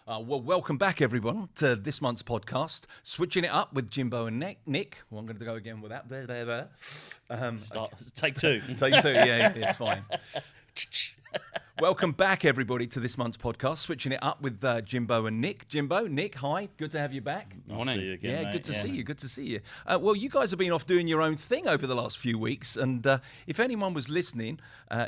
Well, welcome back, everyone, to this month's podcast, Switching It Up with Jimbo and Nick. Well, I'm going to go again with that. There. Take two. Take two, yeah, it's fine. Welcome back, everybody, to this month's podcast, Switching It Up with Jimbo and Nick. Jimbo, Nick, hi, good to have you back. Morning. See you again, yeah, mate. good to see you. Good to see you. Well, you guys have been off doing your own thing over the last few weeks, and if anyone was listening,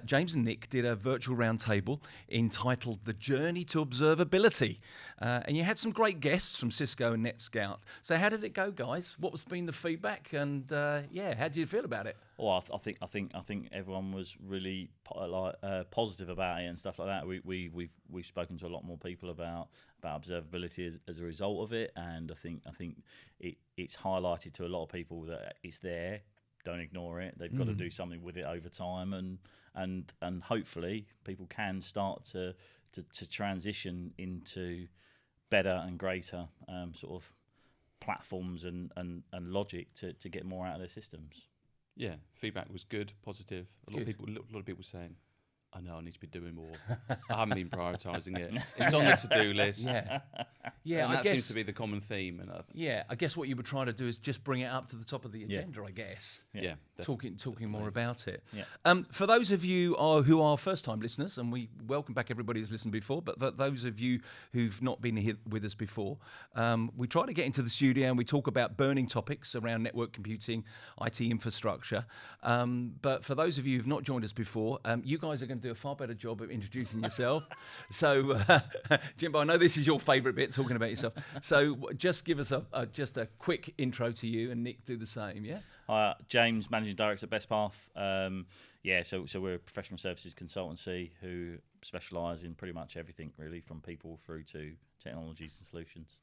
James and Nick did a virtual roundtable entitled "The Journey to Observability," and you had some great guests from Cisco and NetScout. So, how did it go, guys? What was been the feedback, and how did you feel about it? Well, I think everyone was really positive about it and stuff like that. We've spoken to a lot more people about observability as a result of it, and I think it's highlighted to a lot of people that it's there. Don't ignore it. They've got to do something with it over time, and hopefully people can start to transition into better and greater sort of platforms and logic to get more out of their systems. Yeah, feedback was good, positive. A lot of people saying, "I know I need to be doing more. I haven't been prioritising it. It's on the to-do list." Yeah, and that seems to be the common theme. And I guess what you were trying to do is just bring it up to the top of the agenda. I guess. Yeah, talking more about it. Yeah. For those of you who are first-time listeners, and we welcome back everybody who's listened before, but those of you who've not been here with us before, we try to get into the studio and we talk about burning topics around network computing, IT infrastructure. But for those of you who've not joined us before, you guys are going to do a far better job of introducing yourself. So, Jimbo, I know this is your favourite bit, talking about yourself. So, just give us just a quick intro to you, and Nick, do the same. Yeah. James, Managing Director at BestPath. So we're a professional services consultancy who specialise in pretty much everything, really, from people through to technologies and solutions.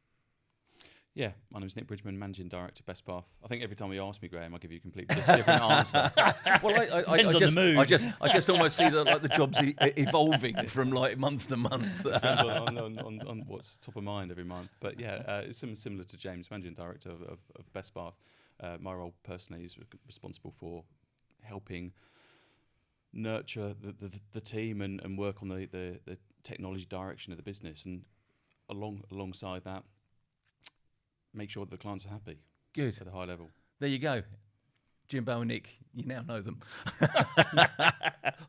Yeah, my name's Nick Bridgman, Managing Director, BestPath. I think every time you ask me, Graham, I give you a completely different answer. Well, I just almost see the jobs evolving from like month to month. Depends on what's top of mind every month. But yeah, it's similar to James, Managing Director of BestPath. My role personally is responsible for helping nurture the team and work on the technology direction of the business, and alongside that, make sure that the clients are happy. Good. At a high level. There you go. Jimbo and Nick, you now know them.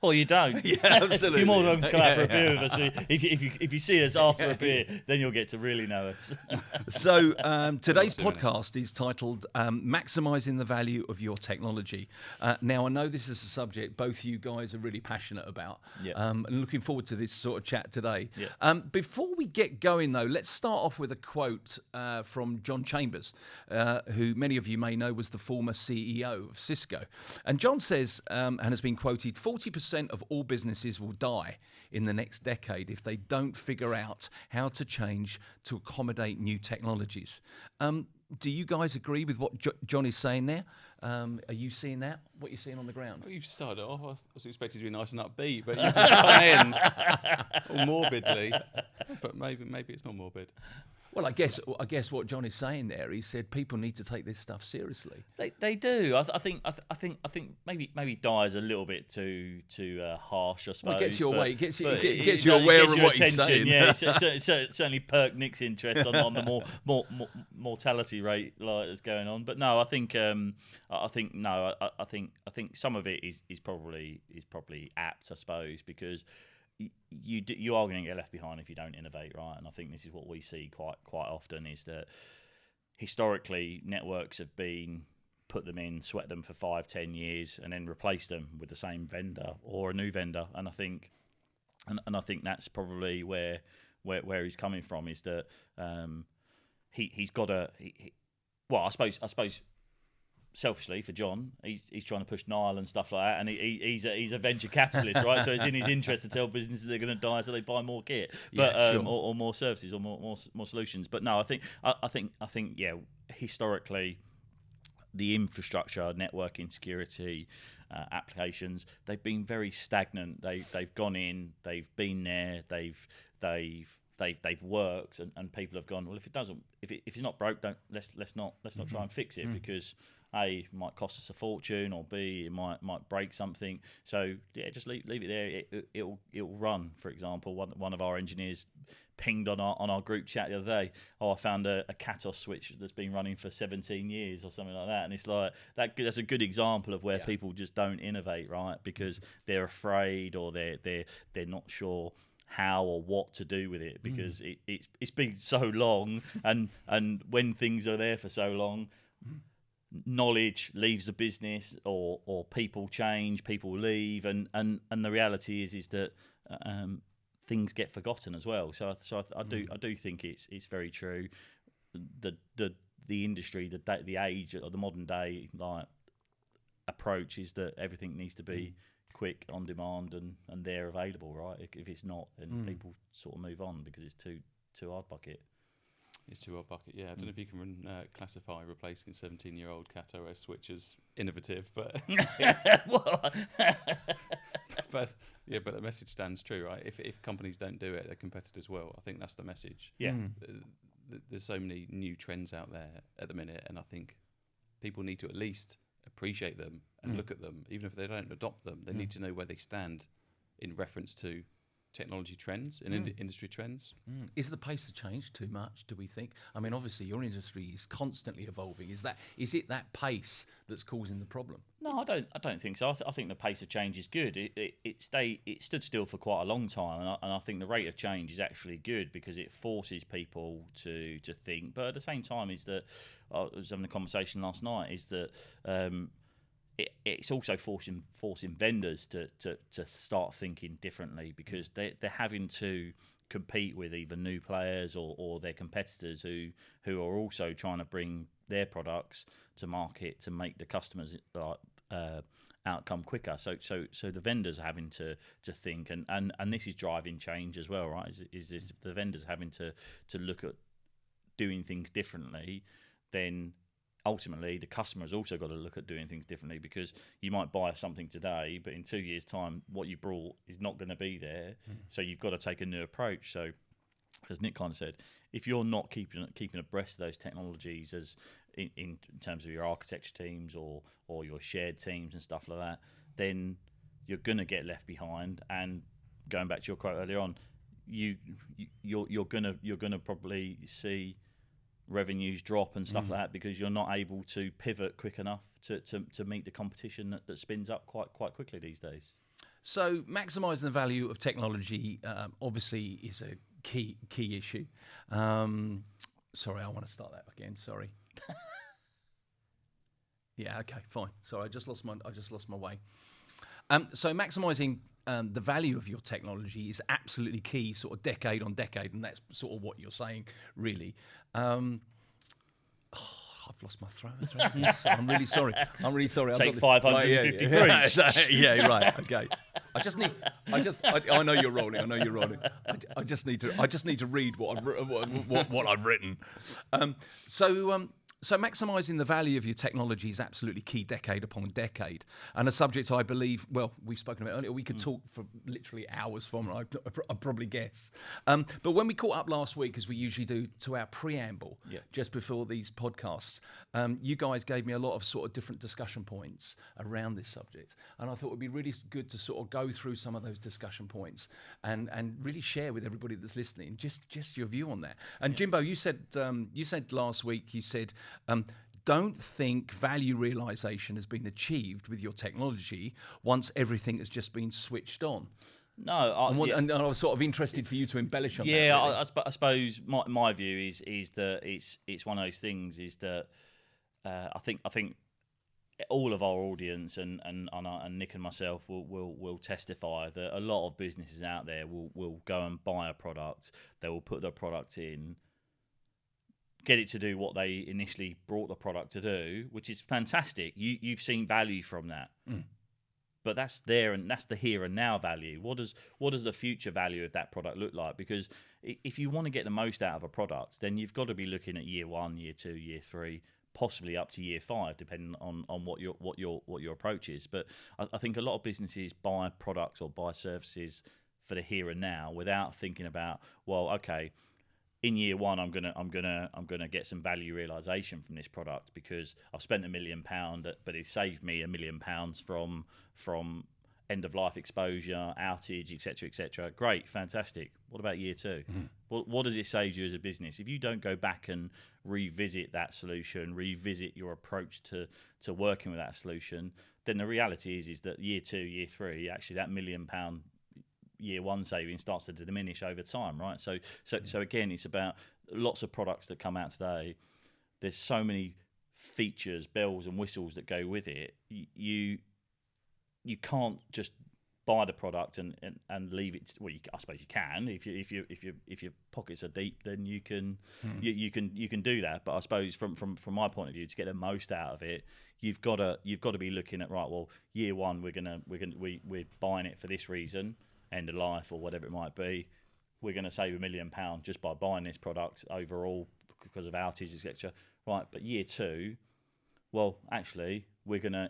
Or you don't. Yeah, absolutely. You're more than welcome to come out for a beer with us. If you see us ask for a beer, then you'll get to really know us. So today's podcast is titled Maximising the Value of Your Technology. Now, I know this is a subject both you guys are really passionate about. And looking forward to this sort of chat today. Before we get going, though, let's start off with a quote from John Chambers, who many of you may know was the former CEO of Cisco. And John says, and has been quoted, 40% of all businesses will die in the next decade if they don't figure out how to change to accommodate new technologies. Do you guys agree with what John is saying there? Are you seeing that? What you're seeing on the ground? Well, you've started off. I was expecting to be nice and upbeat, but you've just come in all morbidly. But maybe it's not morbid. Well, I guess what John is saying there, he said people need to take this stuff seriously. They do. I think maybe die is a little bit too harsh, I suppose. Well, it gets you away. Gets you aware of what he's saying. Yeah, it certainly perked Nick's interest on the more mortality rate that's going on. But no, I think some of it is probably apt, I suppose, because you are going to get left behind if you don't innovate, right? And I think this is what we see quite often, is that historically networks have been put them in, sweat them for 5-10 years, and then replace them with the same vendor or a new vendor. And I think that's probably where he's coming from, is that he's got I suppose. Selfishly for John, he's trying to push Nile and stuff like that, and he's a venture capitalist, right? So it's in his interest to tell businesses they're going to die, so they buy more kit, but or more services or more solutions. But no, I think historically, the infrastructure, networking, security, applications, they've been very stagnant. They've gone in, they've been there, they've worked, and people have gone, well, if it's not broke, let's not try and fix it, because A, it might cost us a fortune, or B, it might break something. So yeah, just leave it there. It'll run. For example, one of our engineers pinged on our group chat the other day. Oh, I found a Catos switch that's been running for 17 years or something like that, and it's like that's a good example of where people just don't innovate, right? Because they're afraid or they're not sure how or what to do with it, because it's been so long, and when things are there for so long, knowledge leaves the business, or people change, people leave, and the reality is that things get forgotten as well. So I do think it's very true. The industry, the age, or the modern day like approach is that everything needs to be quick, on demand, and they're available, right? If it's not, then people sort of move on because it's too hard bucket. It's too hard bucket, yeah. I don't know if you can classify replacing 17-year-old Cat OS switch as innovative, but but the message stands true, right? If companies don't do it, their competitors will. I think that's the message. Yeah. There's so many new trends out there at the minute, and I think people need to at least appreciate them and look at them, even if they don't adopt them. They need to know where they stand in reference to technology trends and industry trends. Is the pace of change too much, do we think? I mean, obviously your industry is constantly evolving. Is it that pace that's causing the problem? No, I don't think so. I think the pace of change is good. It stood still for quite a long time, and I think the rate of change is actually good because it forces people to think. But at the same time, is that I was having a conversation last night. Is that it's also forcing vendors to start thinking differently, because they're having to compete with either new players or their competitors who are also trying to bring their products to market to make the customers outcome quicker. So the vendors are having to think, and this is driving change as well, right? Is this the vendors having to look at doing things differently? Then ultimately the customer's also got to look at doing things differently, because you might buy something today, but in 2 years' time, what you brought is not going to be there. So you've got to take a new approach. So, as Nick kind of said, if you're not keeping abreast of those technologies, as in terms of your architecture teams or your shared teams and stuff like that, then you're going to get left behind. And going back to your quote earlier on, you're gonna probably see revenues drop and stuff like that, because you're not able to pivot quick enough to meet the competition that spins up quite quickly these days. So maximising the value of technology obviously is a key issue. Sorry, I want to start that again. Sorry. Yeah. Okay. Fine. Sorry, I just lost my way. So maximising the value of your technology is absolutely key, sort of decade on decade, and that's sort of what you're saying, really. I've lost my throat. I'm really sorry. Take 550 Yeah, right. Okay. I know you're rolling. I just need to read what I've written. So maximising the value of your technology is absolutely key, decade upon decade, and a subject I believe, well, we've spoken about earlier, we could talk for literally hours from it, I'd probably guess. But when we caught up last week, as we usually do, to our preamble, just before these podcasts, you guys gave me a lot of sort of different discussion points around this subject, and I thought it would be really good to sort of go through some of those discussion points and really share with everybody that's listening just your view on that. And Jimbo, you said last week, you said, don't think value realization has been achieved with your technology once everything has just been switched on. No, and I was sort of interested for you to embellish on that. Yeah, really. I suppose my view is that it's one of those things. Is that I think all of our audience and Nick and myself will testify that a lot of businesses out there will go and buy a product. They will put their product in, get it to do what they initially brought the product to do, which is fantastic. You've seen value from that. But that's there, and that's the here and now value. What does the future value of that product look like? Because if you want to get the most out of a product, then you've got to be looking at year 1, year 2, year 3, possibly up to year 5, depending on what your approach is. But I think a lot of businesses buy products or buy services for the here and now without thinking about, well, okay, in year 1, I'm gonna get some value realization from this product because I've spent £1 million, but it saved me £1 million from end of life exposure, outage, etc. Great, fantastic. What about year 2? What does it say to you as a business if you don't go back and revisit that solution, revisit your approach to working with that solution? Then the reality is that year 2, year 3, actually that £1 million year 1 saving starts to diminish over time, right? So again, it's about lots of products that come out today. There's so many features, bells and whistles that go with it. You can't just buy the product and leave it. Well, I suppose you can if your pockets are deep, then you can you can do that. But I suppose from my point of view, to get the most out of it, you've got to be looking at, right, well, year 1 we're buying it for this reason, end of life or whatever it might be. We're going to save £1 million just by buying this product overall because of outages, etc. Right, but year 2, well, actually, we're gonna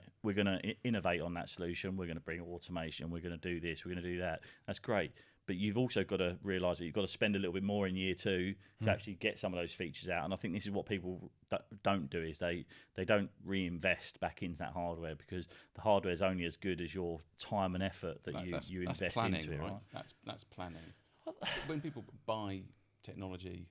innovate on that solution. We're going to bring automation. We're going to do this. We're going to do that. That's great. But you've also got to realise that you've got to spend a little bit more in year 2 to actually get some of those features out. And I think this is what people don't do, is they don't reinvest back into that hardware, because the hardware is only as good as your time and effort that you invest planning, into it. Right? That's planning. When people buy technology,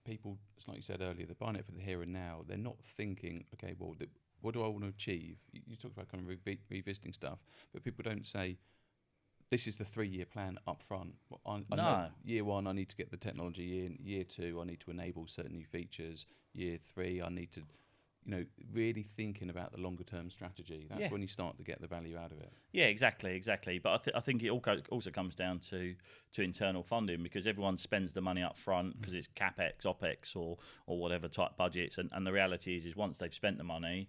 people, it's like you said earlier, they're buying it for the here and now. They're not thinking, okay, well, what do I want to achieve? You talk about kind of revisiting stuff, but people don't say, this is the 3-year plan up front. Well, I know year 1, I need to get the technology in. Year 2, I need to enable certain new features. Year 3, I need to, really thinking about the longer term strategy. That's when you start to get the value out of it. Yeah, exactly. But I think it also comes down to internal funding, because everyone spends the money up front because it's CapEx, OpEx or whatever type budgets. And the reality is once they've spent the money,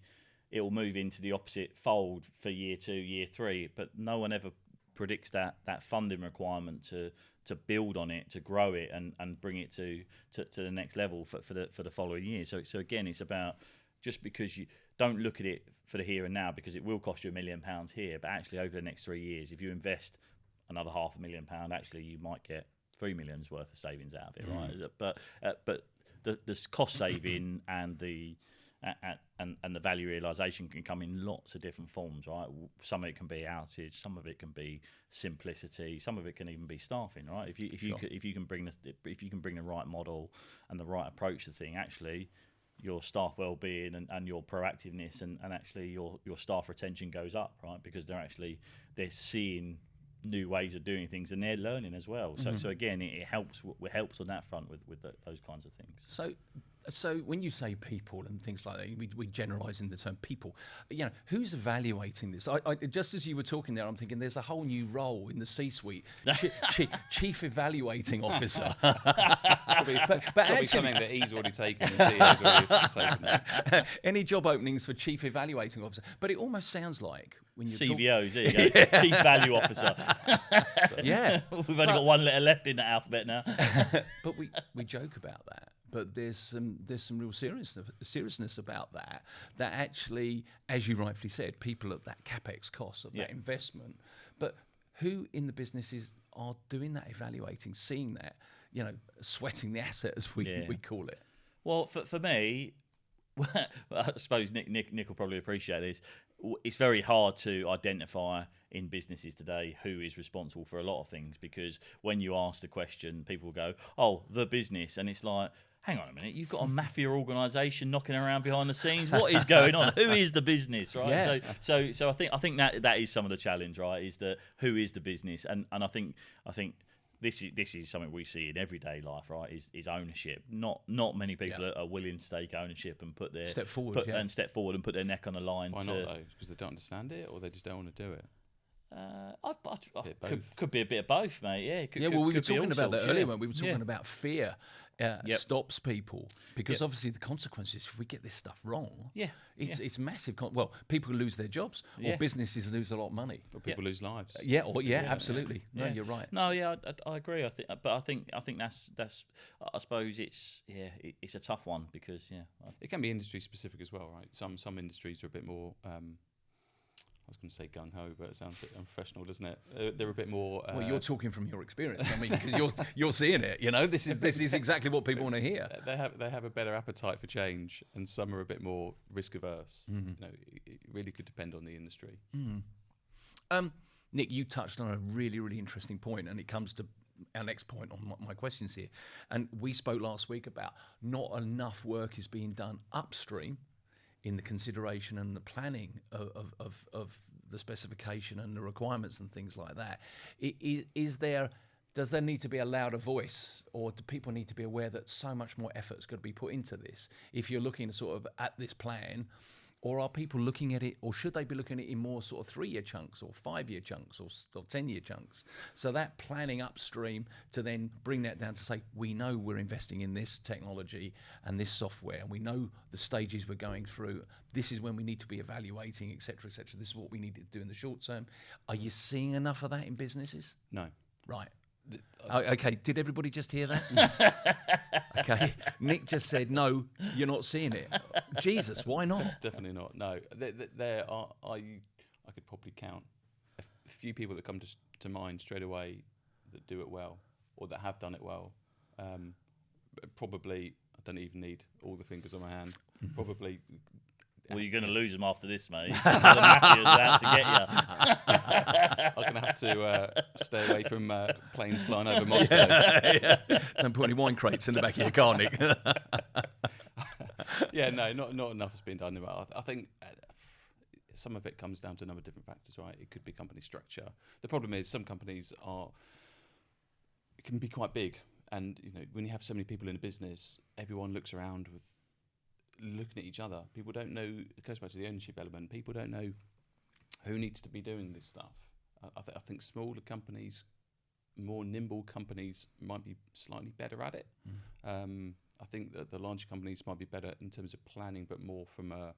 it will move into the opposite fold for year 2, year 3. But no one ever predicts that funding requirement to build on it, to grow it and bring it to the next level for the following year. So again, it's about, just because you don't look at it for the here and now, because it will cost you £1 million here, but actually over the next 3 years, if you invest another £500,000, actually you might get £3 million worth of savings out of it, right? But the cost saving and the value realization can come in lots of different forms, right? Some of it can be outage, some of it can be simplicity, some of it can even be staffing, right? If you can bring the right model and the right approach to the thing, actually your staff well-being and your proactiveness and actually your staff retention goes up, right? Because they're seeing new ways of doing things and they're learning as well. So again, it helps on that front with those kinds of things. So when you say people and things like that, we generalise in the term people. Who's evaluating this? I just as you were talking there, I'm thinking there's a whole new role in the C-suite, chief evaluating officer. But actually, something that he's already taken, the CEO's already taken. Any job openings for chief evaluating officer? But it almost sounds like when you're CVOs, there you go. Chief Value Officer. Yeah, we've only got one letter left in that alphabet now. But we joke about that. But there's some real seriousness about that actually, as you rightfully said, people at that CapEx cost of that investment. But who in the businesses are doing that evaluating, seeing that, sweating the asset, as we call it? Well, for me, I suppose Nick will probably appreciate this. It's very hard to identify in businesses today who is responsible for a lot of things, because when you ask the question, people will go, "Oh, the business," and it's like, hang on a minute, you've got a mafia organisation knocking around behind the scenes. What is going on? Who is the business, right? Yeah. So I think that is some of the challenge, right? Is that who is the business, and I think this is something we see in everyday life, right? Is ownership. Not many people are willing to take ownership and put their step forward and put their neck on the line. Why not though? Because they don't understand it, or they just don't want to do it. Could be a bit of both, mate. Yeah. We were talking about that earlier when we were talking about fear. Stops people, because obviously the consequences if we get this stuff wrong. It's massive. People lose their jobs, or businesses lose a lot of money, or people lose lives. Absolutely. No, you're right. No, I agree. I think that's. I suppose it's a tough one, because it can be industry specific as well, right? Some industries are a bit more. I was going to say gung-ho, but it sounds a bit unprofessional, doesn't it? They're a bit more... well, you're talking from your experience. I mean, because you're seeing it, This is exactly what people want to hear. They have a better appetite for change, and some are a bit more risk-averse. It really could depend on the industry. Nick, you touched on a really, really interesting point, and it comes to our next point on my questions here. And we spoke last week about not enough work is being done upstream in the consideration and the planning of the specification and the requirements and things like that. Does there need to be a louder voice, or do people need to be aware that so much more effort's got to be put into this if you're looking sort of at this plan? Or are people looking at it, or should they be looking at it in more sort of 3-year chunks or 5-year chunks or 10-year chunks? So that planning upstream to then bring that down to say, we know we're investing in this technology and this software, and we know the stages we're going through. This is when we need to be evaluating, et cetera, et cetera. This is what we need to do in the short term. Are you seeing enough of that in businesses? No. Right. Okay, did everybody just hear that? Okay, Nick just said, no, you're not seeing it. Jesus, why not? Definitely not. No, there are. I could probably count a few people that come to mind straight away that do it well, or that have done it well. Probably, I don't even need all the fingers on my hand. Probably. Well, you're going to lose them after this, mate. The Mafia's out to get you. I'm going to have to stay away from planes flying over Moscow. Yeah. Don't put any wine crates in the back of your car, Nick. Yeah, no, not enough has been done. I think some of it comes down to a number of different factors, right? It could be company structure. The problem is some companies can be quite big, and when you have so many people in a business, everyone looks around looking at each other. People don't know. It goes back to the ownership element. People don't know who needs to be doing this stuff. I think smaller companies, more nimble companies, might be slightly better at it. I think that the larger companies might be better in terms of planning, but more from a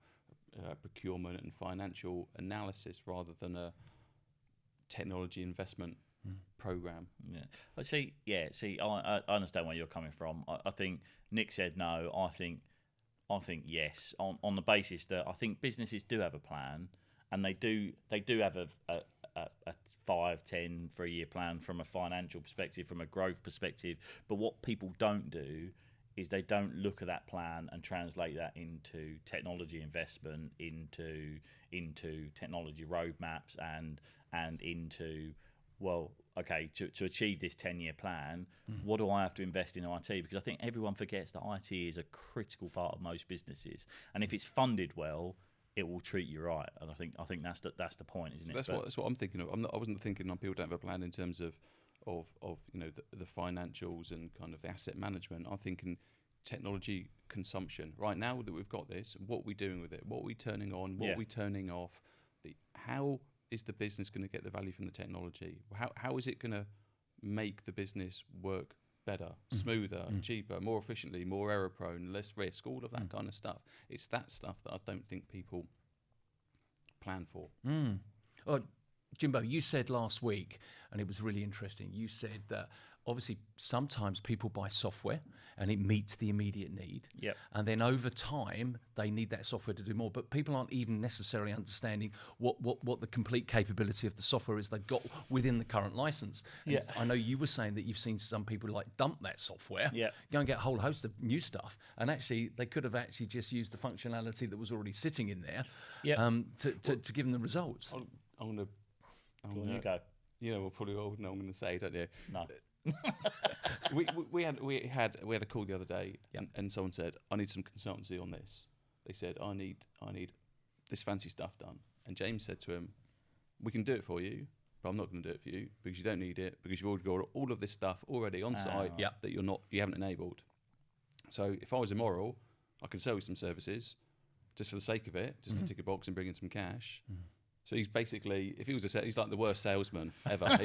procurement and financial analysis rather than a technology investment program. Yeah, I understand where you're coming from. I think Nick said no. I think yes, on the basis that I think businesses do have a plan, and they do have a 5, 10, 3-year plan from a financial perspective, from a growth perspective. But what people don't do is they don't look at that plan and translate that into technology investment, into technology roadmaps, and into, well, okay, to achieve this 10-year plan, what do I have to invest in IT? Because I think everyone forgets that IT is a critical part of most businesses, and if it's funded well, it will treat you right. And I think that's the point, isn't it? That's what I'm thinking of. I wasn't thinking on people don't have a plan in terms of the financials and kind of the asset management. I'm thinking technology consumption. Right now that we've got this, what are we doing with it? What are we turning on? What are we turning off? How is the business going to get the value from the technology? How is it going to make the business work better, smoother, cheaper, more efficiently, more error prone, less risk, all of that kind of stuff? It's that stuff that I don't think people plan for. Oh, Jimbo, you said last week, and it was really interesting, you said that obviously sometimes people buy software and it meets the immediate need. Yep. And then over time, they need that software to do more. But people aren't even necessarily understanding what the complete capability of the software is they've got within the current license. And I know you were saying that you've seen some people like dump that software, go and get a whole host of new stuff. And actually, they could have actually just used the functionality that was already sitting in there to give them the results. I'm going to... You go. You know, we'll probably all know what I'm going to say, don't you? No. we had a call the other day, and someone said, "I need some consultancy on this." They said, "I need this fancy stuff done." And James said to him, "We can do it for you, but I'm not going to do it for you because you don't need it, because you've already got all of this stuff already on site that you haven't enabled. So if I was immoral, I could sell you some services just for the sake of it, just to tick a box and bring in some cash." So he's basically, if he was he's like the worst salesman ever.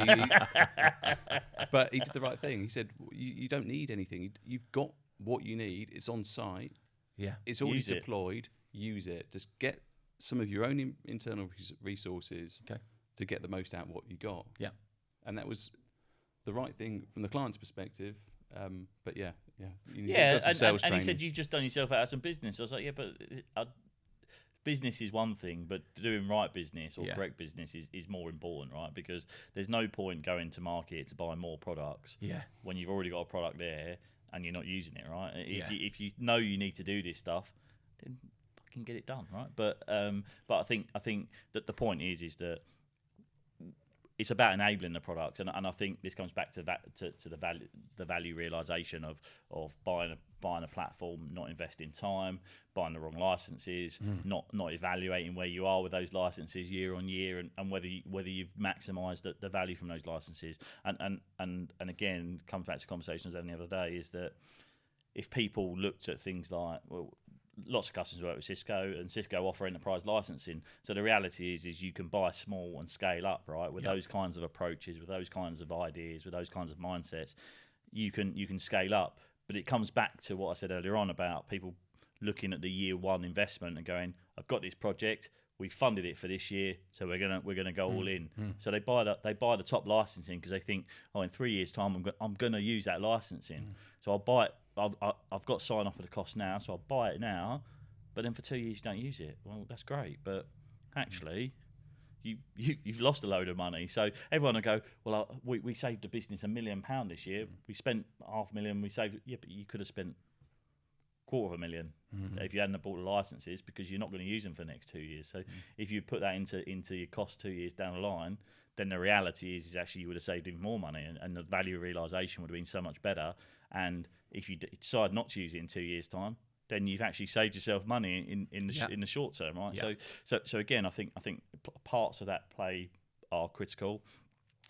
But he did the right thing. He said, you don't need anything. You've got what you need. It's on site. Yeah. It's already deployed. Use it. Just get some of your own internal resources to get the most out of what you got. Yeah. And that was the right thing from the client's perspective. But you and he said, you've just done yourself out of some business. I was like, but business is one thing, but doing right business or correct business is more important, right? Because there's no point going to market to buy more products when you've already got a product there and you're not using it, right? If you know you need to do this stuff, then fucking get it done, right? But I think that the point is that it's about enabling the product, and I think this comes back to that to the value realization of buying a platform, not investing time, buying the wrong licenses, not evaluating where you are with those licenses year on year, and whether you've maximised the value from those licenses, and again comes back to conversations I had the other day, is that if people looked at things like, well, lots of customers work with Cisco, and Cisco offer enterprise licensing. So the reality is you can buy small and scale up, right? With those kinds of approaches, with those kinds of ideas, with those kinds of mindsets, you can scale up. But it comes back to what I said earlier on about people looking at the year one investment and going, I've got this project, we funded it for this year, so we're gonna go all in. So they buy the top licensing because they think, oh, in 3 years' time I'm gonna use that licensing. So I'll buy it. I've got sign off for the cost now, so I'll buy it now. But then for 2 years you don't use it. Well, that's great, but actually you've lost a load of money. So everyone will go, well, we saved the business £1 million this year. We spent $500,000. We saved. Yeah, but you could have spent $250,000 if you hadn't bought the licenses, because you're not going to use them for the next 2 years. So if you put that into your cost 2 years down the line, then the reality is actually you would have saved even more money, and the value realization would have been so much better. And if you decide not to use it in 2 years' time, then you've actually saved yourself money in the short term, right? Yeah. So again, I think parts of that play are critical,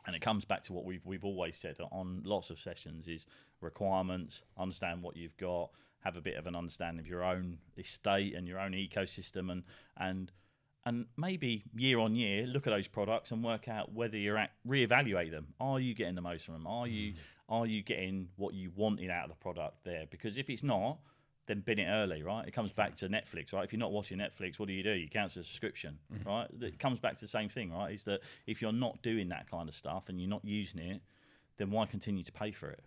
and it comes back to what we've always said on lots of sessions: is requirements, understand what you've got, have a bit of an understanding of your own estate and your own ecosystem, and maybe year on year look at those products and work out whether reevaluate them. Are you getting the most from them? Are you getting what you wanted out of the product there? Because if it's not, then bin it early, right? It comes back to Netflix, right? If you're not watching Netflix, what do? You cancel a subscription, right? It comes back to the same thing, right? Is that if you're not doing that kind of stuff and you're not using it, then why continue to pay for it?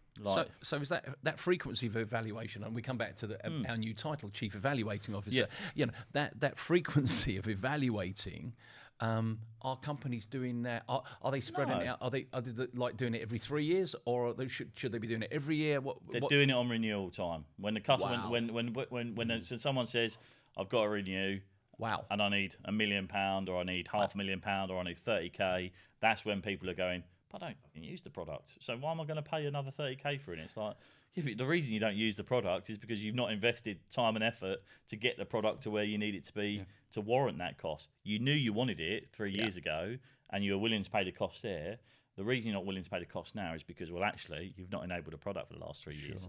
So is that frequency of evaluation, and we come back to our new title, Chief Evaluating Officer. You know, that frequency of evaluating. Are companies doing that? Are they spreading it out? Are they like doing it every 3 years, or should they be doing it every year? They're doing it on renewal time. When the customer, when someone says, "I've got to renew," and I need £1 million, or I need £500,000, or I need 30k, that's when people are going, I don't use the product, so why am I going to pay another 30k for it? And it's like, yeah, but the reason you don't use the product is because you've not invested time and effort to get the product to where you need it to be to warrant that cost. You knew you wanted it 3 years ago, and you were willing to pay the cost there. The reason you're not willing to pay the cost now is because, well, actually, you've not enabled a product for the last 3 years.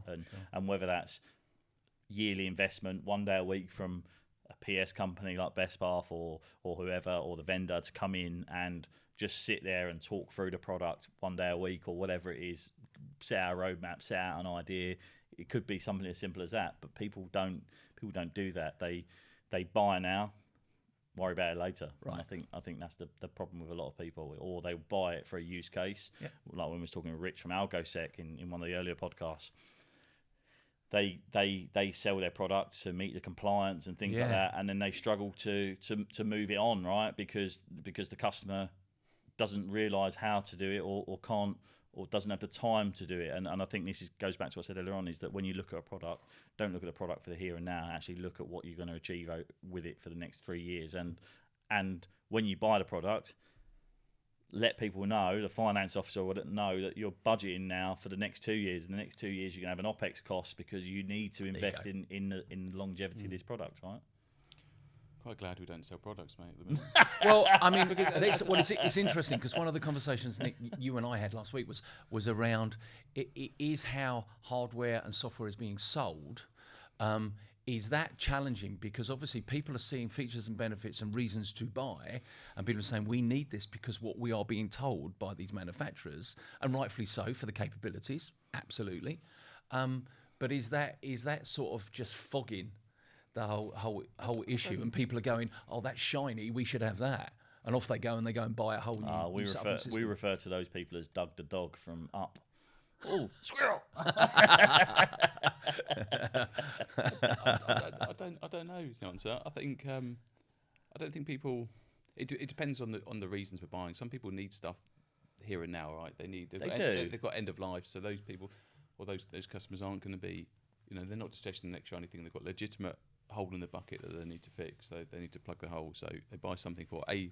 And whether that's yearly investment, 1 day a week from a PS company like BestPath or whoever, or the vendor, to come in and just sit there and talk through the product 1 day a week or whatever it is, set out a roadmap, set out an idea. It could be something as simple as that, but people don't do that. They buy now, worry about it later. Right. And I think that's the problem with a lot of people. Or they buy it for a use case, like when we was talking to Rich from AlgoSec in one of the earlier podcasts. They sell their product to meet the compliance and things like that, and then they struggle to move it on, right? Because the customer doesn't realise how to do it, or can't, or doesn't have the time to do it. And I think this goes back to what I said earlier on, is that when you look at a product, don't look at the product for the here and now. Actually look at what you're going to achieve with it for the next 3 years. And when you buy the product, let people know, the finance officer will know that you're budgeting now for the next 2 years. In the next 2 years, you're going to have an OPEX cost because you need to invest in the longevity of this product, right? Quite glad we don't sell products, mate, at the minute. Well, I mean, because it's interesting, because one of the conversations, Nick, you and I had last week was around it is how hardware and software is being sold. Is that challenging? Because obviously people are seeing features and benefits and reasons to buy, and people are saying we need this because what we are being told by these manufacturers, and rightfully so for the capabilities, absolutely. But is that sort of just fogging the whole issue, and people are going, oh, that's shiny, we should have that, and off they go and buy a whole new system. We refer to those people as Doug the dog from Up. Oh, squirrel! I don't know is the answer. I think I don't think people. It depends on the reasons for buying. Some people need stuff here and now, right? They've got end of life, so those people or those customers aren't going to be. They're not just chasing the next shiny thing. They've got legitimate hole in the bucket that they need to fix. They need to plug the hole. So they buy something for a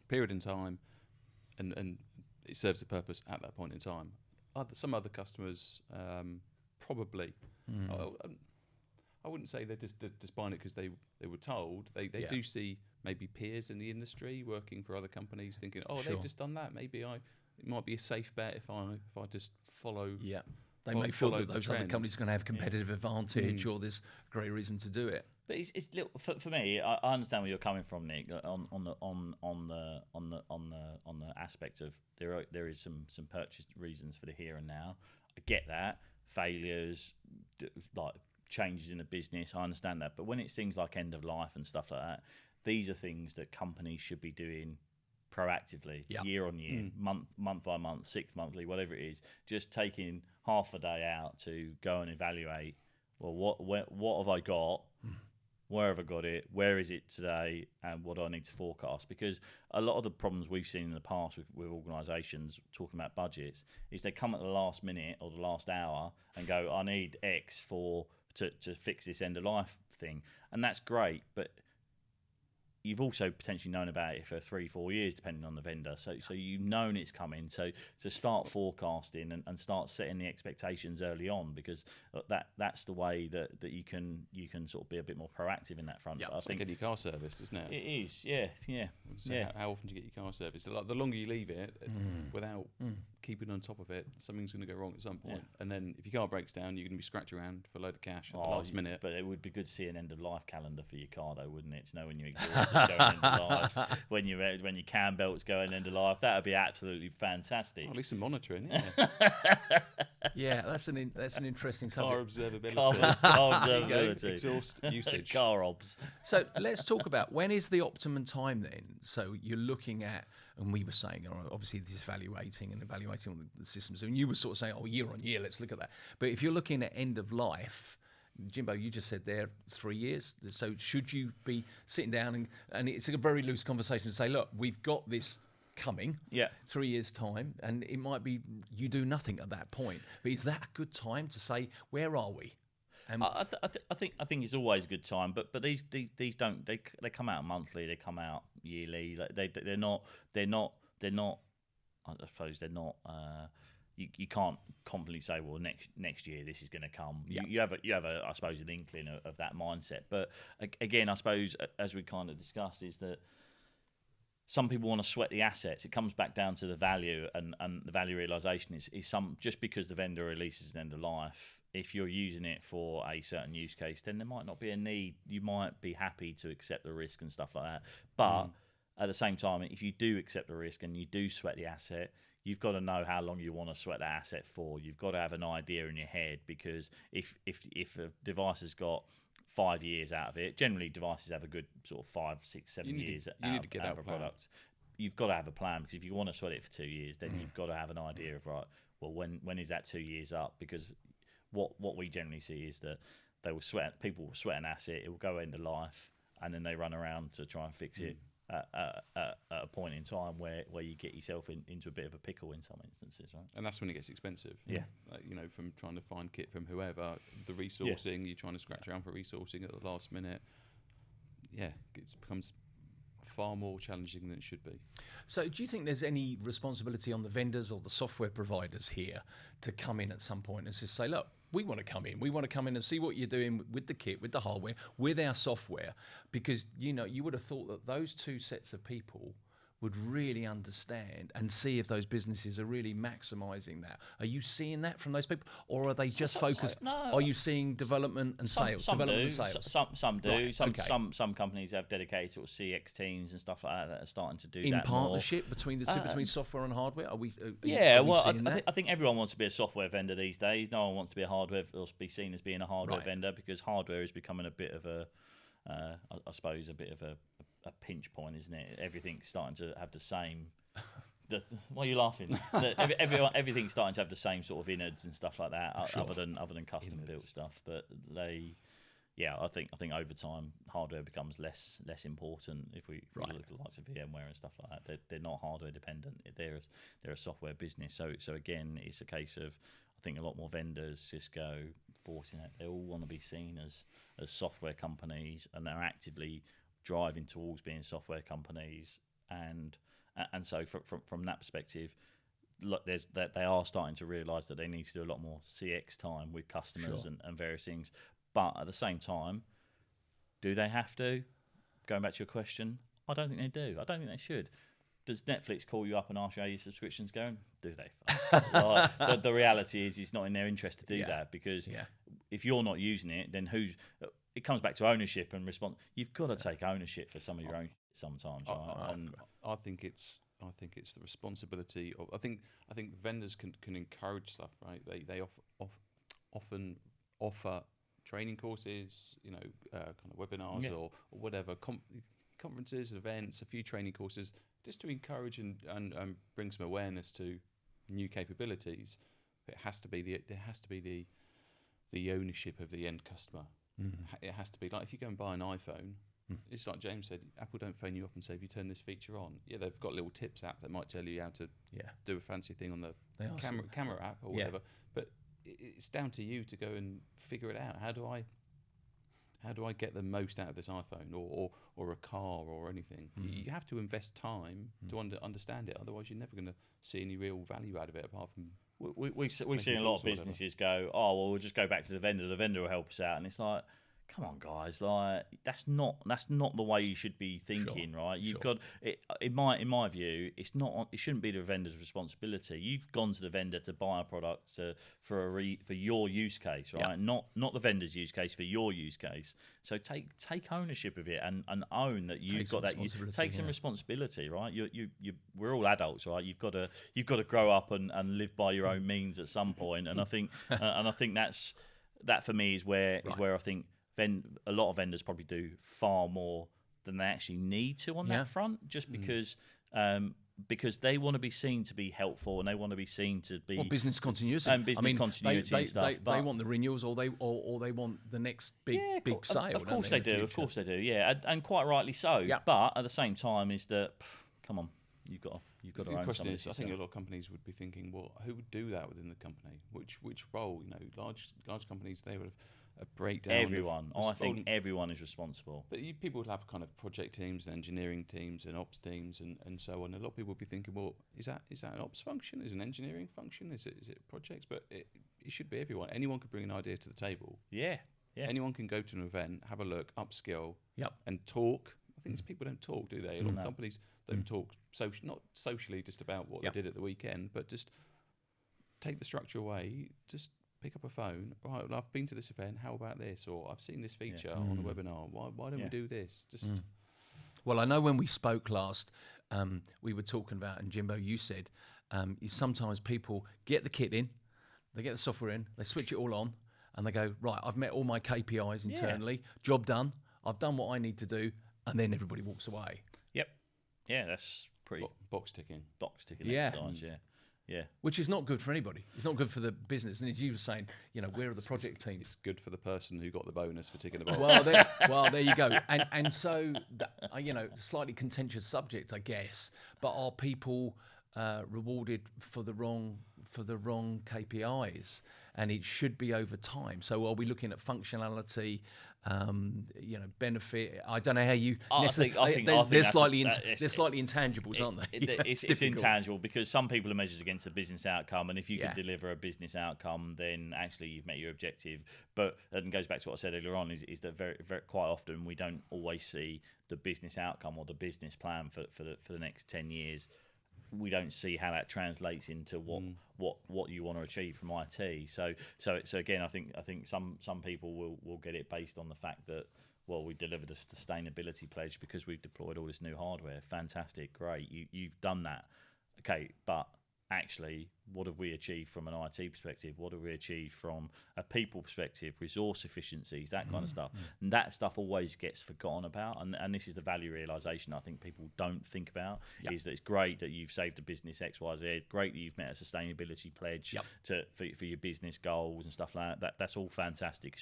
period in time, and it serves a purpose at that point in time. Some other customers probably. I wouldn't say they're just buying it because they were told. They do see maybe peers in the industry working for other companies, thinking, they've just done that. Maybe it might be a safe bet if I just follow. Yeah, they may feel that those other companies are going to have competitive advantage, or there's great reason to do it. But it's little, for me. I understand where you're coming from, Nick. On the aspect of there is some purchase reasons for the here and now. I get that. Failures, like changes in the business, I understand that. But when it's things like end of life and stuff like that, these are things that companies should be doing proactively, year on year, month by month, sixth monthly, whatever it is. Just taking half a day out to go and evaluate. Well, what have I got? Where have I got it? Where is it today? And what do I need to forecast? Because a lot of the problems we've seen in the past with organisations talking about budgets is they come at the last minute or the last hour and go, I need X to fix this end of life thing. And that's great, but you've also potentially known about it for 3-4 years, depending on the vendor. So you've known it's coming. So to start forecasting and start setting the expectations early on, because that's the way that you can sort of be a bit more proactive in that front. Yeah, I think get your car serviced, isn't it? It is, yeah. So how often do you get your car serviced? Like the longer you leave it without keeping on top of it, something's going to go wrong at some point. And then if your car breaks down, you're going to be scratching around for a load of cash at the last minute. But it would be good to see an end of life calendar for your car, though, wouldn't it? To know when you're exhausted going end of life, when your cam belt's going end of life. That would be absolutely fantastic. Well, at least some monitoring, yeah. Yeah, that's an interesting subject. Car observability. Car observability. Exhaust usage. Car obs. So let's talk about when is the optimum time then? So you're looking at, and we were saying, obviously this is evaluating all the systems, and you were sort of saying, year on year, let's look at that. But if you're looking at end of life, Jimbo, you just said there 3 years. So should you be sitting down and it's a very loose conversation to say, look, we've got this coming 3 years time, and it might be you do nothing at that point. But is that a good time to say, where are we? I think it's always a good time, but these don't they come out monthly, they come out yearly. Like they're not. I suppose they're not. You can't confidently say, well, next year this is going to come. Yeah. You have a I suppose an inkling of that mindset. But again, I suppose as we kind of discussed, is that some people want to sweat the assets. It comes back down to the value, and the value realization is just because the vendor releases an end of life. If you're using it for a certain use case, then there might not be a need. You might be happy to accept the risk and stuff like that. But at the same time, if you do accept the risk and you do sweat the asset, you've got to know how long you want to sweat that asset for. You've got to have an idea in your head, because if a device has got 5 years out of it, generally devices have a good sort of 5, 6, 7 years out of a product. You've got to have a plan, because if you want to sweat it for 2 years, then you've got to have an idea of, right, well, when is that 2 years up? Because what we generally see is that people will sweat an asset, it will go end of life, and then they run around to try and fix it at a point in time where you get yourself into a bit of a pickle in some instances, right? And that's when it gets expensive. Yeah. From trying to find kit from whoever, the resourcing, you're trying to scratch around for resourcing at the last minute. Yeah, it becomes far more challenging than it should be. So do you think there's any responsibility on the vendors or the software providers here to come in at some point and just say, look, we want to come in and see what you're doing with the kit, with the hardware, with our software, because you would have thought that those two sets of people would really understand and see if those businesses are really maximising that. Are you seeing that from those people, or are they just focused? No. Are you seeing development and sales? Some do. Some do. Right, Some companies have dedicated sort of CX teams and stuff like that are starting to do in that partnership more. between the two, between software and hardware. I think everyone wants to be a software vendor these days. No one wants to be a hardware or be seen as being a hardware vendor, because hardware is becoming a bit of a, I suppose, a bit of a pinch point, isn't it? Everything's starting to have the same. Why are you laughing? Everything's starting to have the same sort of innards and stuff like that, other than custom built stuff. But I think over time hardware becomes less important. If we look at the likes of VMware and stuff like that, they're not hardware dependent. They're a software business. So again, it's a case of, I think a lot more vendors, Cisco, Fortinet, they all want to be seen as software companies, and they're actively driving towards being software companies, and And so from that perspective, look, they are starting to realise that they need to do a lot more CX time with customers and various things. But at the same time, do they have to? Going back to your question, I don't think they do. I don't think they should. Does Netflix call you up and ask you how your subscription's going? Do they? Like, the reality is it's not in their interest to do that, because if you're not using it, then who's... It comes back to ownership and response. You've got to take ownership for some of your own sometimes. Right? I think it's the responsibility of... I think vendors can encourage stuff, right? They often offer training courses, kind of webinars or whatever, conferences, events, a few training courses, just to encourage and bring some awareness to new capabilities. But there has to be the ownership of the end customer. It has to be like, if you go and buy an iPhone, it's like James said, Apple don't phone you up and say, if you turn this feature on. Yeah, they've got a little tips app that might tell you how to do a fancy thing on the camera app or whatever. But it's down to you to go and figure it out. How do I get the most out of this iPhone or a car or anything? You have to invest time to understand it. Otherwise, you're never going to see any real value out of it, apart from... We've seen a lot of businesses go, oh, well, we'll just go back to the vendor. The vendor will help us out. And it's like, come on, guys, like that's not the way you should be thinking, right? You've got it, in my view, it shouldn't be the vendor's responsibility. You've gone to the vendor to buy a product for your use case, right? Not the vendor's use case, for your use case. So take ownership of it and own that you've got that. Take some responsibility, right? We're all adults, right? You've got to grow up and live by your own means at some point. And I think that for me is where I think a lot of vendors probably do far more than they actually need to on that front, just because they want to be seen to be helpful and they want to be seen to be business continuity and continuity and stuff. They want the renewals, or they want the next big sale. Of course they do. Of course they do. Yeah, and quite rightly so. Yeah. But at the same time, is that come on, you've got to own some of this. I think a lot of companies would be thinking, well, who would do that within the company? Which role? Large companies, they would have a breakdown. Everyone. I think everyone is responsible. But people would have kind of project teams and engineering teams and ops teams and so on. A lot of people would be thinking, well, is that an ops function? Is it an engineering function? Is it projects? But it should be everyone. Anyone could bring an idea to the table. Yeah. Anyone can go to an event, have a look, upskill, and talk. I think people don't talk, do they? A lot of companies don't talk not socially just about what they did at the weekend, but just take the structure away, just pick up a phone. Right, well, I've been to this event. How about this? Or I've seen this feature on a webinar. Why don't we do this? Just Well, I know when we spoke last, we were talking about, and Jimbo, you said, is sometimes people get the kit in, they get the software in, they switch it all on, and they go, right, I've met all my KPIs internally, job done, I've done what I need to do, and then everybody walks away. Yep. Yeah, that's pretty box ticking exercise. Yeah. Which is not good for anybody. It's not good for the business. And as you were saying, where are the project teams? It's good for the person who got the bonus for ticking the box. Well, there you go. And so, slightly contentious subject, I guess. But are people rewarded for the wrong KPIs? And it should be over time. So are we looking at functionality? Benefit. I don't know how you. I think they're slightly intangibles, aren't they? It's intangible because some people are measured against the business outcome, and if you can deliver a business outcome, then actually you've met your objective. But it goes back to what I said earlier on: is that very, very quite often we don't always see the business outcome or the business plan for the next 10 years. We don't see how that translates into what you want to achieve from IT. So again, I think some people will get it based on the fact that, well, we delivered a sustainability pledge because we've deployed all this new hardware. Fantastic, great, you've done that. Okay, but actually, what have we achieved from an IT perspective? What have we achieved from a people perspective? Resource efficiencies, that kind of stuff. And that stuff always gets forgotten about. And this is the value realization I think people don't think about, is that it's great that you've saved a business XYZ, great that you've met a sustainability pledge for your business goals and stuff like that. That's all fantastic.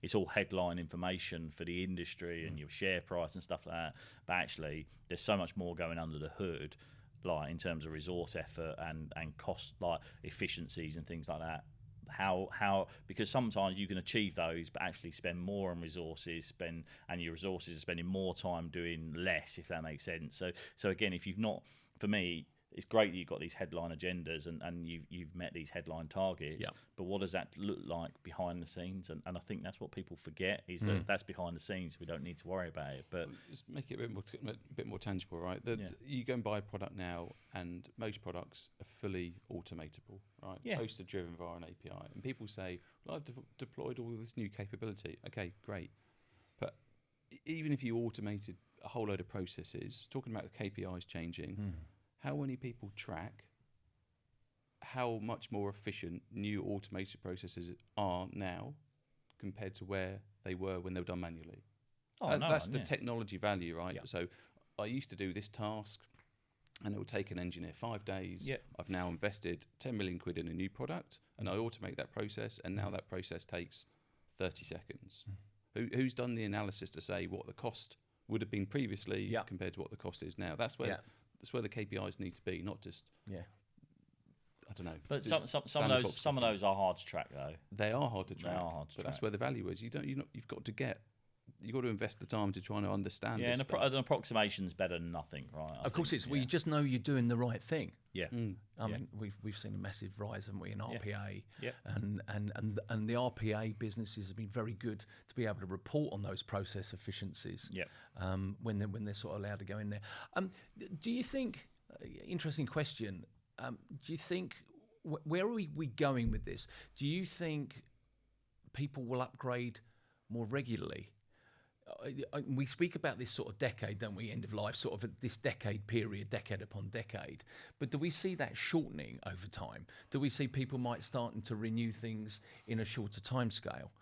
It's all headline information for the industry and your share price and stuff like that. But actually, there's so much more going under the hood, like in terms of resource effort and cost, like efficiencies and things like that. How because sometimes you can achieve those but actually spend more on resources, and your resources are spending more time doing less, if that makes sense. So again, if you've not, for me, it's great that you've got these headline agendas and you've met these headline targets. Yeah. But what does that look like behind the scenes? And I think that's what people forget is that that's behind the scenes. We don't need to worry about it. But just make it a bit more tangible, right? You go and buy a product now, and most products are fully automatable, right? Yeah. Poster driven via an API, and people say, "Well, I've deployed all this new capability." Okay, great, but even if you automated a whole load of processes, talking about the KPIs changing. How many people track how much more efficient new automated processes are now compared to where they were when they were done manually? That's the technology value, right? Yeah. So I used to do this task and it would take an engineer 5 days. Yeah. I've now invested 10 million quid in a new product and I automate that process, and now that process takes 30 seconds. Who's done the analysis to say what the cost would have been previously compared to what the cost is now? That's where the KPIs need to be, not just I don't know. But some of those are hard to track though. They are hard to track. But that's where the value is. You've got to invest the time to try and understand. Yeah, and an approximation's better than nothing, right? Of course, it's you just know you're doing the right thing. Yeah. I mean, we've seen a massive rise, haven't we, in RPA? Yeah. And the RPA businesses have been very good to be able to report on those process efficiencies. Yeah. When they're sort of allowed to go in there. Do you think? Interesting question. Do you think where are we going with this? Do you think people will upgrade more regularly? We speak about this sort of decade, don't we, end of life, sort of this decade period, decade upon decade. But do we see that shortening over time? Do we see people might starting to renew things in a shorter time scale,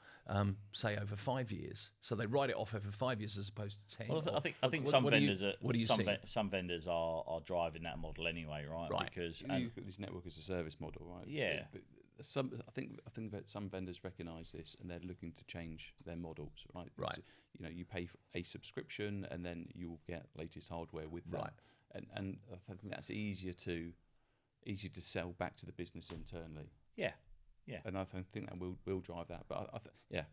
say over 5 years? So they write it off over 5 years as opposed to 10. Well, I think some vendors are driving that model anyway, right? Because you look at this network as a service model, right? Yeah. But I think that some vendors recognise this and they're looking to change their models, right? Right. So, you pay for a subscription and then you will get latest hardware with that. Right. And I think that's easier to sell back to the business internally. Yeah. Yeah. And I think that will drive that. But a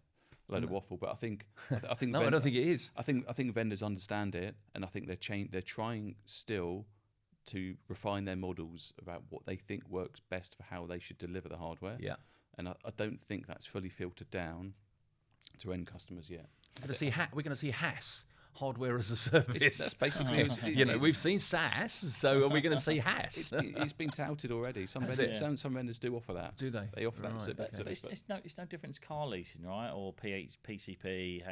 load of waffle. But I think no, I don't think it is. I think vendors understand it, and I think they're trying still to refine their models about what they think works best for how they should deliver the hardware. Yeah. And I don't think that's fully filtered down to end customers yet. We're going to see HaaS, hardware as a service. That's basically, we've seen SaaS, so are we going to see HaaS? It's been touted already. Some vendors do offer that. Do they? They offer that. But it's no different to car leasing, right? Or PCP,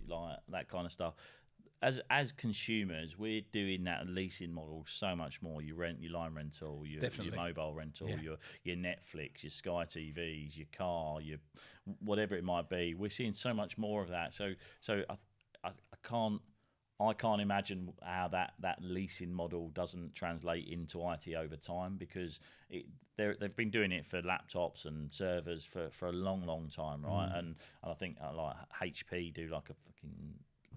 like that kind of stuff. As consumers, we're doing that leasing model so much more. You rent your line rental, your mobile rental, your Netflix, your Sky TVs, your car, your whatever it might be. We're seeing so much more of that. So I can't imagine how that leasing model doesn't translate into IT over time, because they've been doing it for laptops and servers for a long time, right? And I think like HP do like a fucking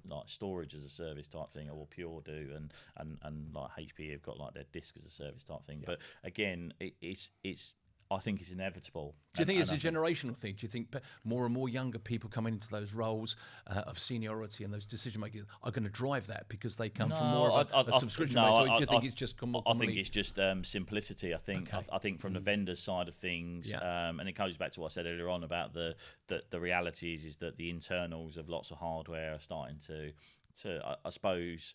like storage as a service type thing, or Pure do, and like HP have got like their disk as a service type thing. But again, it's I think it's inevitable. Do you think it's a generational thing? Do you think more and more younger people coming into those roles of seniority and those decision makers are going to drive that because they come from more of a subscription base? Or do you think it's just I think it's just simplicity. I think I think from the vendor side of things, and it goes back to what I said earlier on about the reality is that the internals of lots of hardware are starting to I suppose.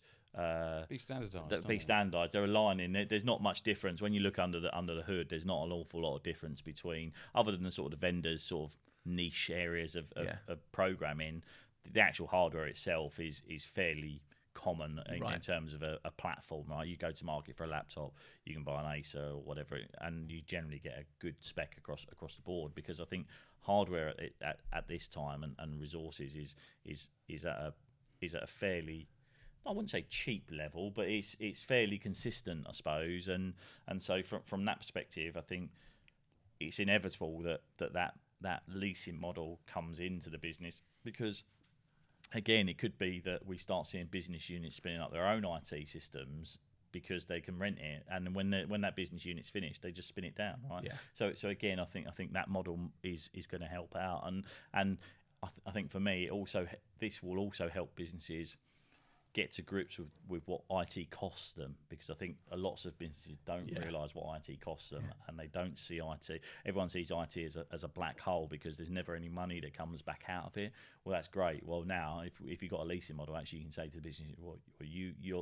Be standardised. They're aligning. There's not much difference when you look under the hood. There's not an awful lot of difference between, other than the sort of the vendors' sort of niche areas of programming. The actual hardware itself is fairly common in terms of a platform. Right, you go to market for a laptop, you can buy an Acer or whatever, and you generally get a good spec across the board. Because I think hardware at this time and resources is at a fairly, I wouldn't say cheap level, but it's fairly consistent, I suppose, and so from that perspective, I think it's inevitable that leasing model comes into the business, because again, it could be that we start seeing business units spinning up their own IT systems because they can rent it, and when that business unit's finished, they just spin it down, right? Yeah. So again, I think that model is going to help out, and I think for me, this will also help businesses get to grips with what IT costs them, because I think lots of businesses don't realise what IT costs them, and they don't see IT. Everyone sees IT as a black hole because there's never any money that comes back out of it. Well, that's great. Well, now if you've got a leasing model, actually you can say to the business, well,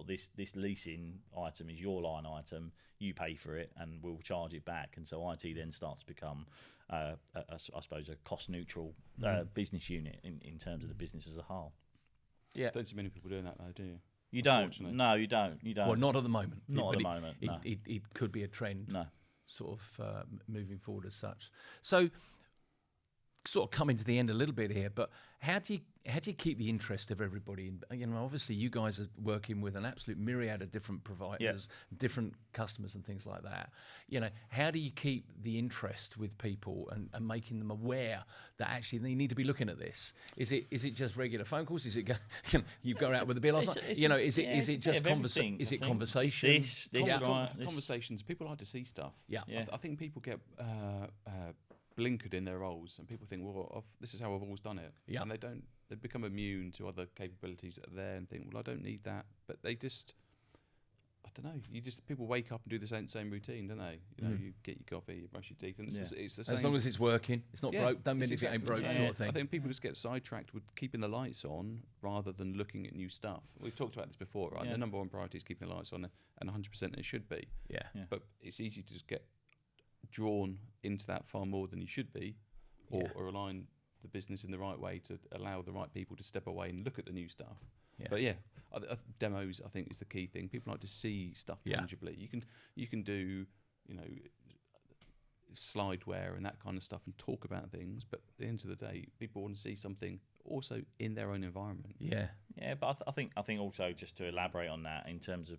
this leasing item is your line item. You pay for it, and we'll charge it back. And so IT then starts to become, I suppose, a cost neutral business unit in terms of the business as a whole. Yeah, don't see many people doing that though, do you? You don't. No, you don't. Well, not at the moment. Not at the moment. No. It could be a trend. No. Sort of moving forward as such. So, sort of coming to the end a little bit here, but how do you keep the interest of everybody? You know, obviously you guys are working with an absolute myriad of different providers, different customers and things like that. You know, how do you keep the interest with people and making them aware that actually they need to be looking at this? Is it just regular phone calls? Is it you go out with a beer last night? You know, is it just conversation? Is it conversations? Conversations. People like to see stuff. Yeah, I think people get blinkered in their roles, and people think, well, this is how I've always done it, and they become immune to other capabilities that are there and think, well, I don't need that. But they just, I don't know, people wake up and do the same routine, don't they? You know, you get your coffee, you brush your teeth, and it's the same. As long as it's working, it's not broke. Don't mean if it ain't broke, sort of thing. I think people just get sidetracked with keeping the lights on rather than looking at new stuff. We've talked about this before, right? The number one priority is keeping the lights on, and 100% it should be. Yeah. But it's easy to just get drawn into that far more than you should be, or align the business in the right way to allow the right people to step away and look at the new stuff. But demos, I think, is the key thing. People like to see stuff tangibly. You can do, you know, slideware and that kind of stuff and talk about things, but at the end of the day, people want to see something also in their own environment. But I think also, just to elaborate on that, in terms of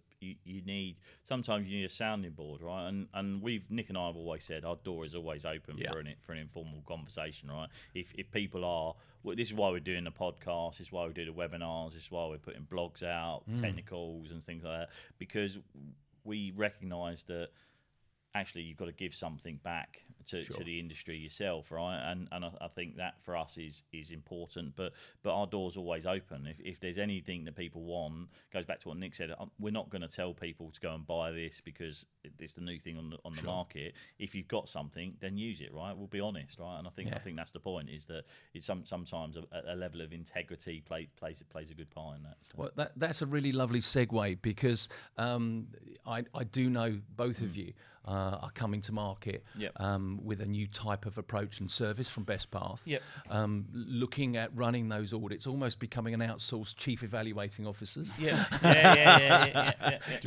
sometimes you need a sounding board, right? And Nick and I have always said our door is always open for an informal conversation, right? If people are, this is why we're doing the podcast, this is why we do the webinars, this is why we're putting blogs out, technicals and things like that, because we recognise that actually you've got to give something back to the industry yourself, right? And I think that for us is important, but our door's always open. If there's anything that people want, goes back to what Nick said, we're not going to tell people to go and buy this because it's the new thing on the market. If you've got something, then use it, right? We'll be honest, right? And I think that's the point, is that it's sometimes a level of integrity plays a good part in that. So. Well, that's a really lovely segue, because I do know both of you are coming to market with a new type of approach and service from BestPath. Looking at running those audits, almost becoming an outsourced chief evaluating officers. Do we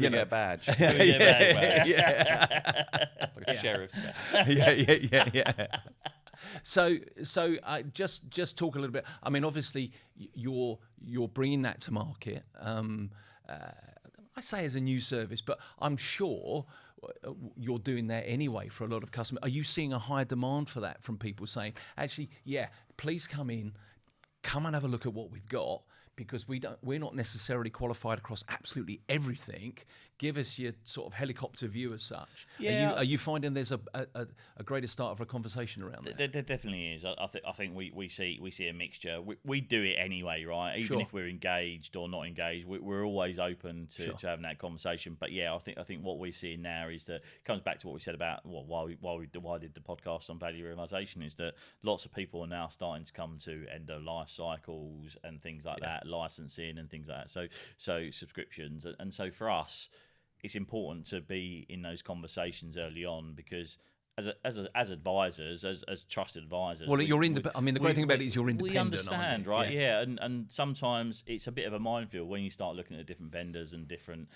get a badge? Do we get a badge? Like a sheriff's badge. So just talk a little bit. I mean, obviously you're bringing that to market. I say as a new service, but I'm sure you're doing that anyway for a lot of customers. Are you seeing a higher demand for that from people saying, actually, please come and have a look at what we've got, because we're not necessarily qualified across absolutely everything. Give us your sort of helicopter view as such. Are you finding there's a greater start of a conversation around that? There definitely is. I think we see a mixture. We do it anyway, right? Even if we're engaged or not engaged, we're always open to having that conversation. But I think what we're seeing now is that it comes back to what we said about why I did the podcast on value realization, is that lots of people are now starting to come to end of life cycles and things like that, licensing and things like that. So subscriptions, and so for us, it's important to be in those conversations early on, because as advisors, as trusted advisors, well, you're independent. I mean, the great thing about it is you're independent. We understand, right? And sometimes it's a bit of a minefield when you start looking at different vendors and different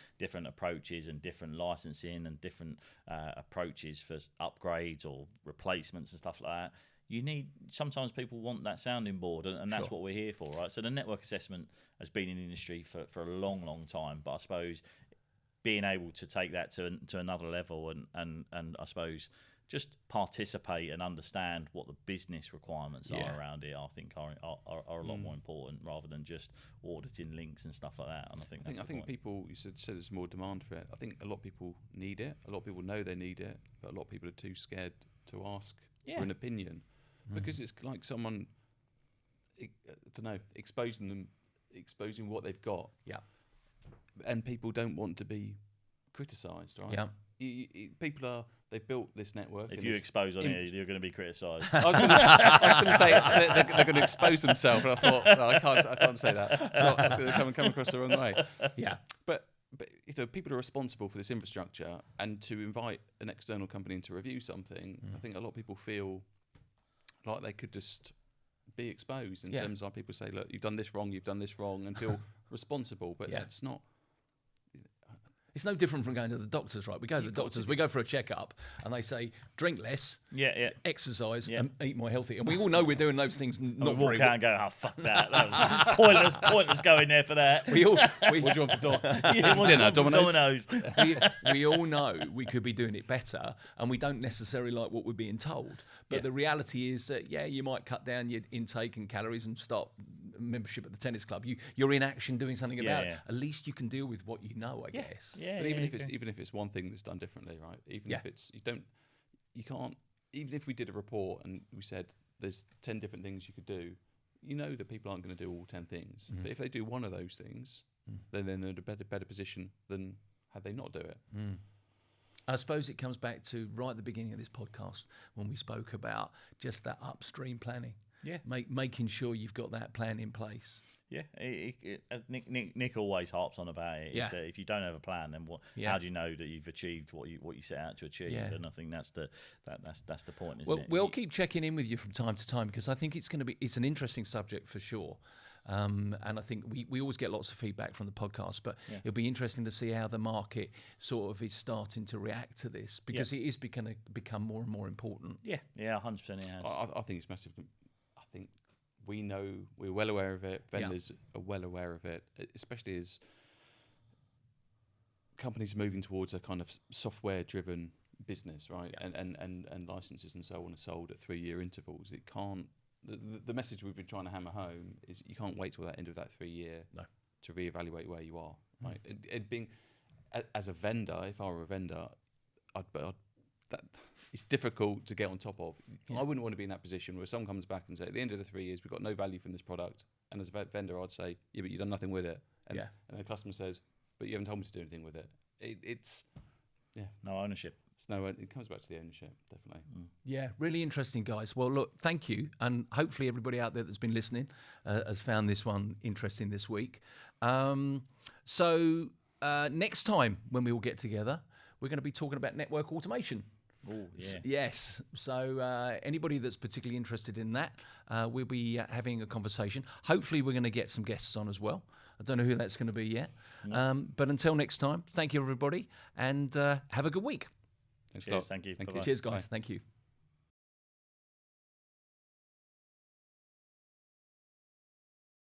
approaches and different licensing and different approaches for upgrades or replacements and stuff like that. Sometimes people want that sounding board, and that's what we're here for, right? So the network assessment has been in the industry for a long time, but I suppose being able to take that to another level and I suppose just participate and understand what the business requirements are around it, I think are a lot more important, rather than just auditing links and stuff like that. And I think people, you said there's more demand for it. I think a lot of people need it. A lot of people know they need it, but a lot of people are too scared to ask for an opinion, because it's like someone, I don't know, exposing what they've got. and people don't want to be criticised, right? Yeah. They've built this network. If you expose on it, you're going to be criticised. I was going to say they're going to expose themselves, and I thought no, I can't say that. So it's going to come across the wrong way. Yeah, but people are responsible for this infrastructure, and to invite an external company in to review something, I think a lot of people feel like they could just be exposed in terms of people say, look, you've done this wrong, and feel responsible. But that's not. It's no different from going to the doctors, right? We go to the doctors, we go for a checkup, and they say, drink less, exercise, and eat more healthy. And we all know we're doing those things not very well. And go, oh, fuck that. That was pointless going there for that. What do you want for dinner? Domino's? we all know we could be doing it better, and we don't necessarily like what we're being told. But the reality is that, you might cut down your intake and calories and start membership at the tennis club. You're in action doing something about it. At least you can deal with what you know, I guess. But even if it's one thing that's done differently, right? Even if it's you can't. Even if we did a report and we said there's 10 different things you could do, you know that people aren't going to do all 10 things. But if they do one of those things, then they're in a better position than had they not do it. I suppose it comes back to right at the beginning of this podcast when we spoke about just that upstream planning. Yeah, making sure you've got that plan in place. Yeah, Nick always harps on about it. Yeah. If you don't have a plan, then how do you know that you've achieved what you set out to achieve? Yeah. And I think that's the point. Isn't it? We'll keep checking in with you from time to time because I think it's an interesting subject for sure. And I think we always get lots of feedback from the podcast, but it'll be interesting to see how the market sort of is starting to react to this because it is going to become more and more important. Yeah, 100% it has. I think it's massive. I think we're well aware of it. Vendors are well aware of it, especially as companies moving towards a kind of software-driven business, right? And licenses and so on are sold at 3-year intervals. It can't. The message we've been trying to hammer home is you can't wait till that end of that 3-year to reevaluate where you are. Right? It being as a vendor, if I were a vendor, it's difficult to get on top of. I wouldn't want to be in that position where someone comes back and say, at the end of the 3 years, we've got no value from this product. And as a vendor, I'd say, but you've done nothing with it. And the customer says, but you haven't told me to do anything with it. It's no ownership. It comes back to the ownership, definitely. Yeah, really interesting, guys. Well, look, thank you. And hopefully everybody out there that's been listening has found this one interesting this week. So next time when we all get together, we're going to be talking about network automation. Oh, yeah. Yes. So anybody that's particularly interested in that, we'll be having a conversation. Hopefully we're going to get some guests on as well. I don't know who that's going to be yet. But until next time, thank you, everybody, and have a good week. Thanks a lot. Thank you. Thank you. Cheers, guys. Bye. Thank you.